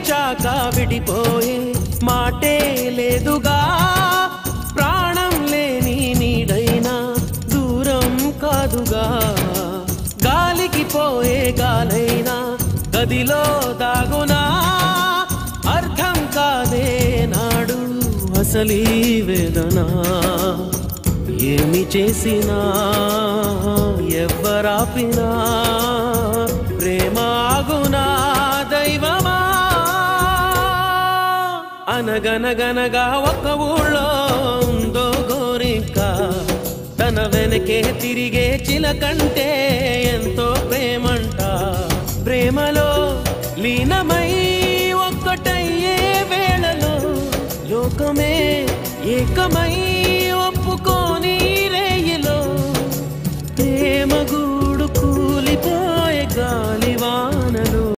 ప్రేమించాక విడిపోయే మాటే లేదుగా ప్రాణం లేని నీడైనా దూరం కాదుగా గాలికి పోయే గాలైనా గదిలో దాగునా అర్థం కాదే నాడు అసలీ వేదన ఏమి చేసినా ఎవ్వరాపినా ప్రేమ ఆగునా దైవమా అనగనగనగా ఒక ఊళ్ళో ఉందో గోరింక తన వెనకే తిరిగే చిలకంటే ఎంతో ప్రేమంట ప్రేమలో లీనమై ఒక్కటయ్యే వేళలో లోకమే ఏకమై ఒప్పుకోని రేయిలో ప్రేమ